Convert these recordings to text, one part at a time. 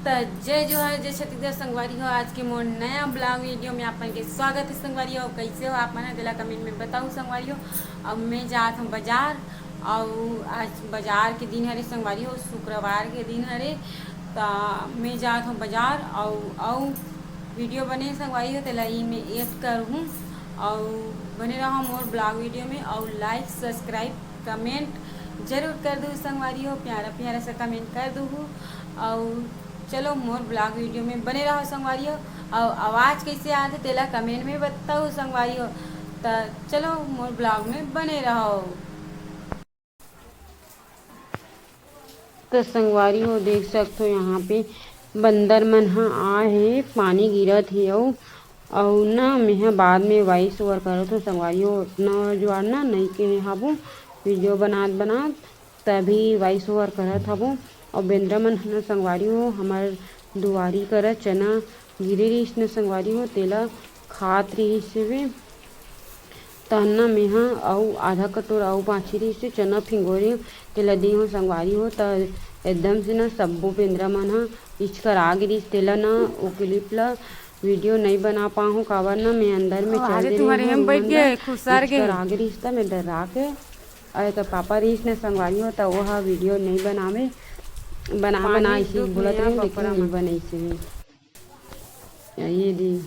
तो जय जोहर जय छत्तीसगढ़ संगवारी हो। आज के मोर नया ब्लॉग वीडियो में आप के स्वागत है संगवारी हो। कैसे हो आप मन दिला कमेंट में बताऊँ संगवारी हो। अब मैं जात हूँ बाजार और आज बाजार के दिन हरे संगवारी हो, शुक्रवार के दिन हरे। तो मैं जात हूँ बाजार और वीडियो बने संगवारी हो तेला मैं ऐड करूँ और बने रहो मोर ब्लॉग वीडियो में और लाइक सब्सक्राइब कमेंट जरूर कर दूँ संगवारी हो। प्यारा प्यारा सा कमेंट कर दूँ और चलो मोर ब्लॉग वीडियो में बने रहो संगवारी हो। और आवाज़ कैसे आते तेला कमेंट में बताओ संगवारी हो। तो चलो मोर ब्लॉग में बने रहो। तो संगवारी हो देख सकते हो यहाँ पे बंदर मन हाँ आए है, पानी गिरत है और ना मैं बाद में वॉइस ओवर करो तो संगवारी हो उतना जुआड़ना नहीं के हबो वीडियो बनात तभी वॉइस ओवर करत हबो। और बेंद्रा मन न संगवारी हो हमार दुआरी कर चना गिरे रहीस न संगवारी हो तेला खात रहीस वे तहना मेहा और आधा कटोर और बाछी रहीस चना फिंगोरी तेला दी हो संगवारी हो। तो एकदम से न सब्बो बेंद्रा मन हा इचकर आ गिरीस तेला न वो क्लिप ला वीडियो नहीं बना पाऊँ काबर ना मैं अंदर में चल दे रही आ गिरीस था मैं डरा के अरे तो पापा रहीस न संगवारी हो तो वह वीडियो नहीं बना इसी बोलत रही लेकिन नहीं बने इसी ये दी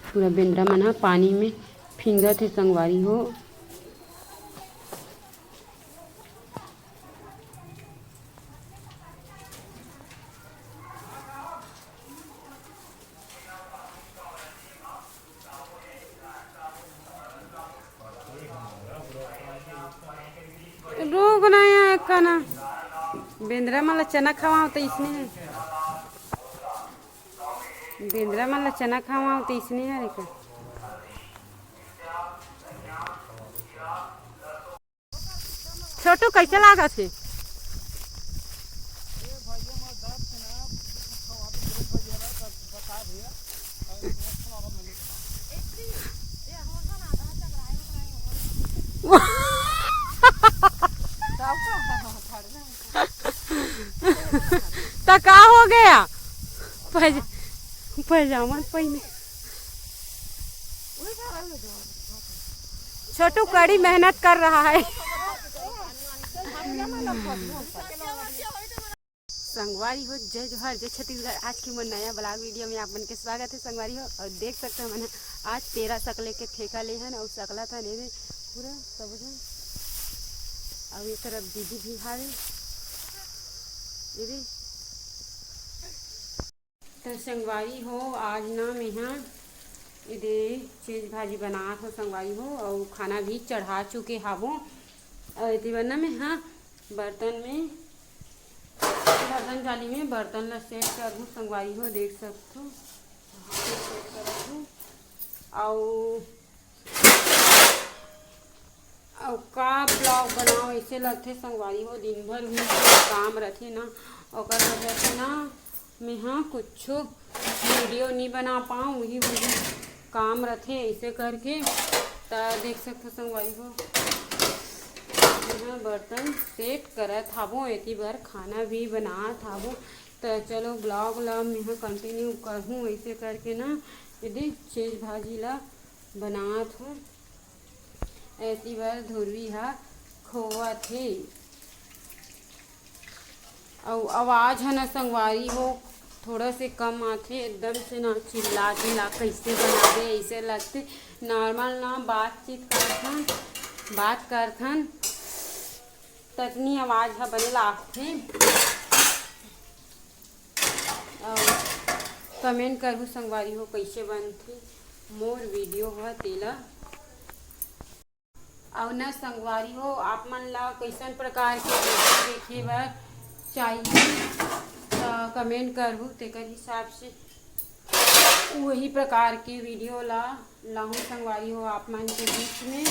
पूरा बेंद्रा मन हा पानी में फिंगत है संगवारी हो। रोग ना काना बेंद्रा मन ला चना खवाओ तो इसने बेंद्रा मन ला चना खवाओ तो इसने है का छोटू कैसे लागत है। तो का हो गया पैजामा पहने छोटू कड़ी मेहनत कर रहा है। संगवारी हो जय जोहर जय छत्तीसगढ़। आज की मोर नया ब्लॉग वीडियो में आप मन के स्वागत है संगवारी हो। और देख सकते हैं मैंने आज 13 सकले के ठेका ले हैं और सकला था नहीं पूरा सब और ये तरफ दीदी भी हारे दीदी। तो संगवारी हो आज ना मैं यहाँ इधे चीज भाजी बनात हो संगवारी हो और खाना भी चढ़ा चुके हाबो। और इति वरना मैं हाँ बर्तन जाली में बर्तन ला सेट कर दूँ संगवारी हो देख सकते हो और का ब्लॉग बनाओ ऐसे लगते संगवारी हो दिन भर भी काम रखे ना और वजह से ना मैं हाँ कुछ वीडियो नहीं बना पाऊँ वही काम रखे ऐसे करके। तो देख सकते संगवारी हो मैं बर्तन सेट करत हाबो एती बार खाना भी बनात हाबो। तो चलो ब्लॉग ला मैं कंटिन्यू करूँ ऐसे करके ना यदि चीज भाजी ला बनात हूँ ऐसी बार धुरवी हा खोआ थे और आवाज़ है ना संगवारी हो थोड़ा से कम आते एकदम से ना चिल्ला कैसे बना दे ऐसे लगते नॉर्मल ना बात करथन ततनी आवाज़ हा बने लागथे। और कमेंट करूँ संगवारी हो कैसे बनथे मोर वीडियो हो तेला और न संगवारी हो आप मन ला कैसन प्रकार के वीडियो देखे बर चाहिए तो कमेंट करूँ तेकर हिसाब से वही प्रकार के वीडियो ला लाऊं संगवारी हो आप मन के बीच में।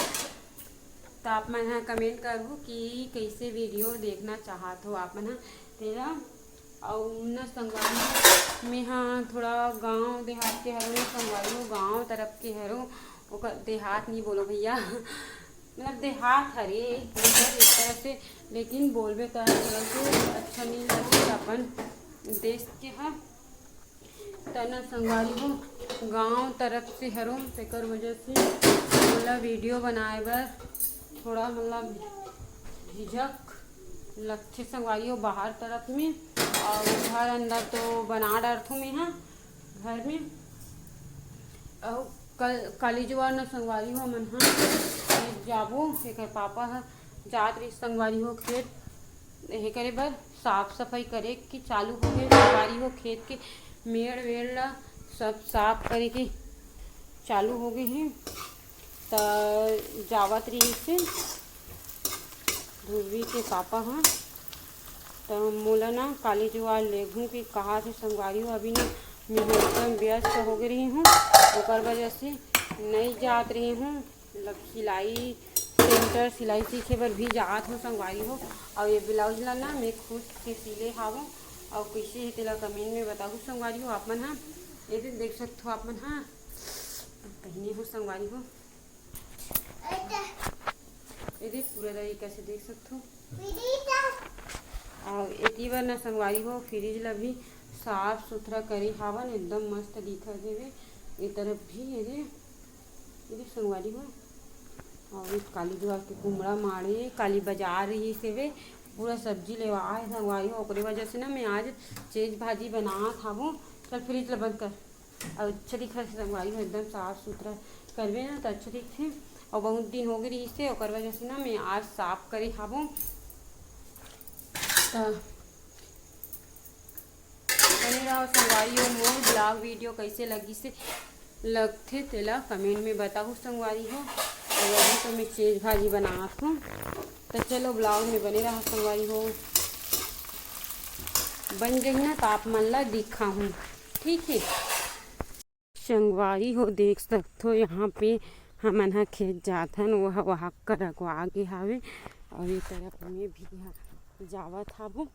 तो आप मन हाँ कमेंट करूँ कि कैसे वीडियो देखना चाहत हो आप मन तेरा। और न संगवारी में हाँ थोड़ा गांव देहात के हरों संगवारी हो गांव तरफ के हरों ओकर देहात नहीं बोलो भैया मतलब देहात हरे एक तरह से लेकिन बोलबे कर अच्छा नहीं लगे अपन देश के ह तना संगवारी हो गांव तरफ से हरों तेकर वजह से मतलब वीडियो बनाए बर थोड़ा मतलब झिझक लगथे संगवारी हो बाहर तरफ में, और घर अंदर तो बना डरथों में यहाँ घर में। और कॉलेजवा न संगवारी हो मन जाबो एकर पापा ह जात रही संगवारी हो खेत यही करे बर साफ सफाई करे कि चालू हो गए संगवारी हो। खेत के मेड़ वेड़ ला सब साफ करे के चालू हो गए हैं। तो जावत रही से ध्रुवी के पापा हाँ तो मोला ना कॉलेजवा लेघूँ कि कहा थे संगवारी हो अभी ना मैं एकदम व्यस्त हो गई रही हूँ, ओकर वजह से नहीं जात रही हूँ। मतलब सिलाई सेंटर सिलाई सीखे बर भी जात हूँ संगवारी हो। और ये ब्लाउज ला ना मैं खुद से सिले हावों और कैसे है तेला कमेंट में बताऊँ संगवारी हो। आप मन हाँ ये देख सकते हो आप मन हाँ पहने हो संगवारी हो ये पूरा तरीका से देख सकते हो। और एती बार ना संगवारी हो फ्रिज ला भी साफ सुथरा करी हावन एकदम मस्त दिखत हेवे। ये तरफ भी ये संगवारी हो। और काली जुआ के कुमड़ा माड़े काली बाजार रही सेवे पूरा सब्जी लेवा है संगवारी हो। ओकरे वजह से ना मैं आज चीज भाजी बनात हावो। चल फ्रिज ला बंद कर। और अच्छा दिखत है संगवारी हो एकदम साफ सुथरा करवे ना तो अच्छा दिखथे। और बहुत दिन हो गई रही से ओकर वजह से ना मैं आज साफ करे हावो। बने रहो संगवारी हो। मोर ब्लॉग वीडियो कैसे लगी से लगथे तेला कमेंट में बताओ संगवारी हो। और अभी तो मैं चीज भाजी बनात हूँ तो चलो ब्लॉग में बने रहो संगवारी हो। बन गई ना तो आप मन ला दिखा हूँ ठीक है संगवारी हो। देख सकते हो यहाँ पे हमन हा खेत जाथन वहाँ कर रखवा के हावे। और ये तरफ में भी जावत हाबो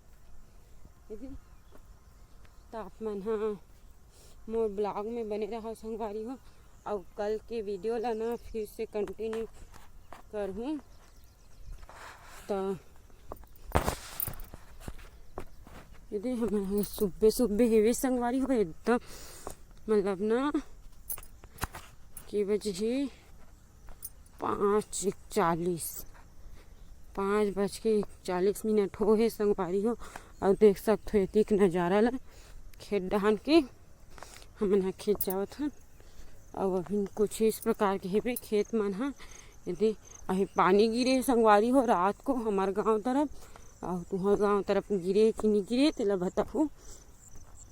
तो आप मन हा मोर ब्लॉग में बने रहो संगवारी हो। और कल के वीडियो ला ना फिर से कंटिन्यू करहूँ तो यदि हमारे सुबह सुबह हेवे संगवारी हो एकदम मतलब ना कि बजे 5:40 हो है संगवारी हो। और देख सकते हो एक नज़ारा ला खेत डहान के हमन खेत जावत हन। और अभी कुछ इस प्रकार के हेबे खेत मन हा यदि अभी पानी गिरे संगवारी हो रात को हमार गांव तरफ। और तुहर गांव तरफ गिरे कि नहीं गिरे तेला बताओ।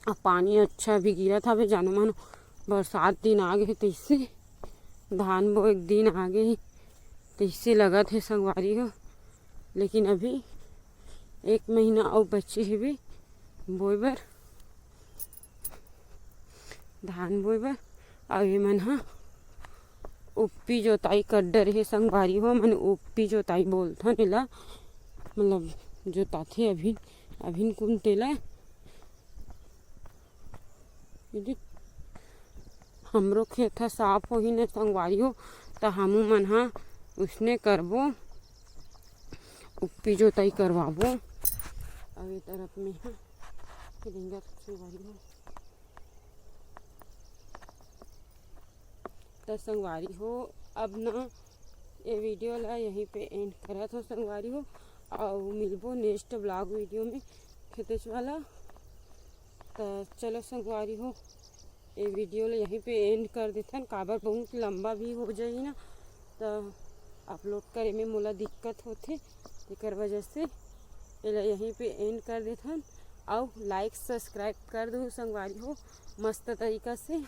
और पानी अच्छा भी गिरा था जानो मानो बरसात दिन आ गए तैसे धान बो एक दिन आ गए तैसे लगा थे संगवारी हो। लेकिन अभी 1 महीना और बच्चे हेबे बोए बर धान बोए बर। और ये मन हा उपी जोताई कर डर है संगवारी हो। मन उपी जोताई बोलथन एला मतलब जोताथे अभी कुन तेला हमरो खेत हा साफ होही न संगवारी हो तो हमू मन हा उसने करबो उपी जोताई करवाबो। और ये तरफ में हा संगवारी हो तो संगवारी हो अब ना ये वीडियो ला यहीं पे एंड करत हो संगवारी हो। और मिलबो नेक्स्ट ब्लॉग वीडियो में खेतेच वाला। तो चलो संगवारी हो ये वीडियो ला यहीं पे एंड कर देथन काबर बहुत लंबा भी हो जाही ना तो अपलोड करे में मोला दिक्कत होथे तेकर वजह से एला यहीं पे एंड कर देथन। और लाइक सब्सक्राइब कर दो संगवारी हो मस्त तरीका से।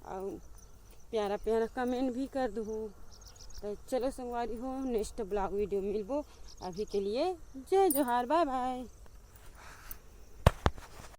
और प्यारा प्यारा कमेंट भी कर दो। तो चलो संगवारी हो नेक्स्ट ब्लॉग वीडियो मिलबो। अभी के लिए जय जोहार बाय बाय।